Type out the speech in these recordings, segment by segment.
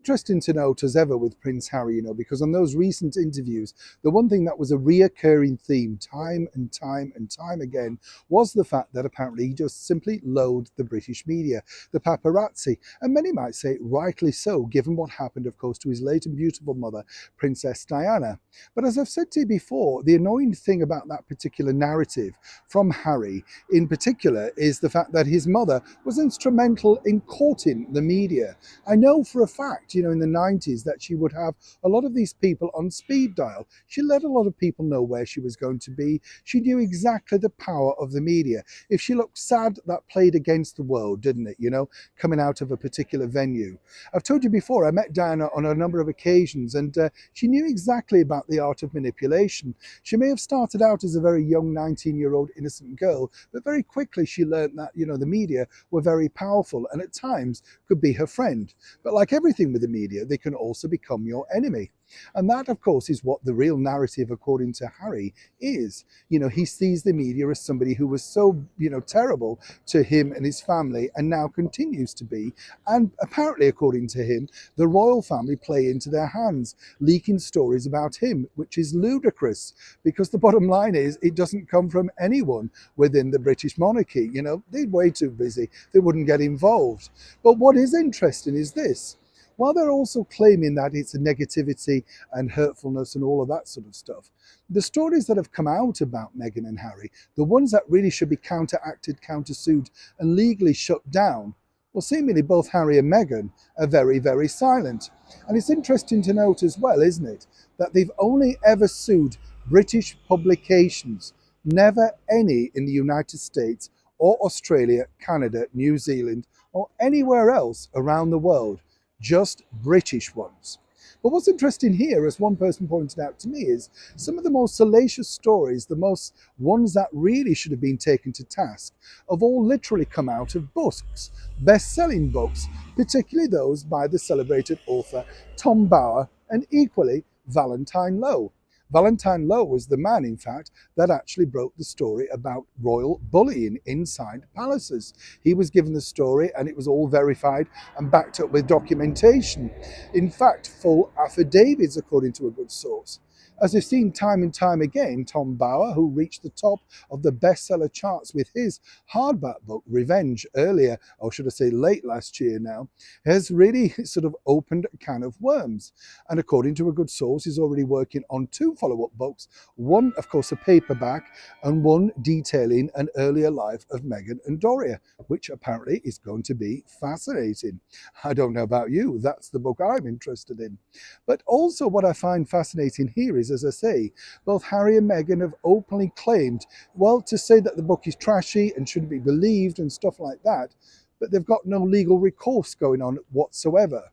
Interesting to note as ever with Prince Harry, because on those recent interviews, the one thing that was a reoccurring theme time and time and time again was the fact that apparently he just simply loathed the British media, the paparazzi, and many might say rightly so, given what happened, of course, to his late and beautiful mother, Princess Diana. But as I've said to you before, the annoying thing about that particular narrative from Harry in particular is the fact that his mother was instrumental in courting the media. I know for a fact, in the 90s that she would have a lot of these people on speed dial. She let a lot of people know where she was going to be. She knew exactly the power of the media. If she looked sad, that played against the world, didn't it? Coming out of a particular venue. I've told you before, I met Diana on a number of occasions, and she knew exactly about the art of manipulation. She may have started out as a very young 19-year-old innocent girl, but very quickly she learned that, the media were very powerful and at times could be her friend. But like everything with the media, they can also become your enemy. And that, of course, is what the real narrative, according to Harry, is. He sees the media as somebody who was so, terrible to him and his family and now continues to be. And apparently, according to him, the royal family play into their hands, leaking stories about him, which is ludicrous because the bottom line is it doesn't come from anyone within the British monarchy. They're way too busy. They wouldn't get involved. But what is interesting is this. While they're also claiming that it's a negativity and hurtfulness and all of that sort of stuff, the stories that have come out about Meghan and Harry, the ones that really should be counteracted, countersued, and legally shut down, well, seemingly both Harry and Meghan are very, very silent. And it's interesting to note as well, isn't it, that they've only ever sued British publications, never any in the United States or Australia, Canada, New Zealand, or anywhere else around the world. Just British ones. But what's interesting here, as one person pointed out to me, is some of the most salacious stories, the most ones that really should have been taken to task, have all literally come out of books, best-selling books, particularly those by the celebrated author Tom Bower and equally Valentine Low. Valentine Low was the man, in fact, that actually broke the story about royal bullying inside palaces. He was given the story and it was all verified and backed up with documentation. In fact, full affidavits, according to a good source. As we've seen time and time again, Tom Bower, who reached the top of the bestseller charts with his hardback book, Revenge, earlier, or should I say late last year now, has really sort of opened a can of worms. And according to a good source, he's already working on 2 follow-up books, one, of course, a paperback, and one detailing an earlier life of Meghan and Doria, which apparently is going to be fascinating. I don't know about you, that's the book I'm interested in. But also what I find fascinating here is, as I say, both Harry and Meghan have openly claimed, well, to say that the book is trashy and shouldn't be believed and stuff like that, but they've got no legal recourse going on whatsoever.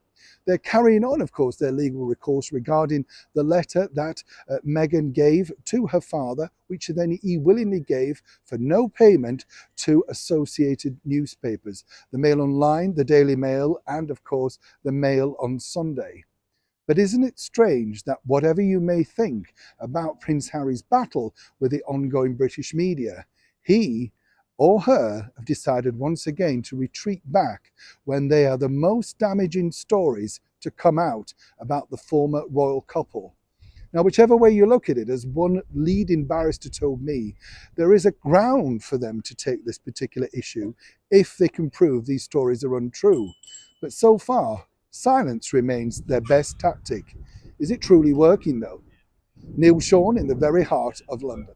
They're carrying on, of course, their legal recourse regarding the letter that Meghan gave to her father, which then he willingly gave for no payment to associated newspapers, the Mail Online, the Daily Mail, and of course, the Mail on Sunday. But isn't it strange that whatever you may think about Prince Harry's battle with the ongoing British media, he or her have decided once again to retreat back when they are the most damaging stories to come out about the former royal couple. Now, whichever way you look at it, as one leading barrister told me, there is a ground for them to take this particular issue if they can prove these stories are untrue. But so far, silence remains their best tactic. Is it truly working though? Neil Sean in the very heart of London.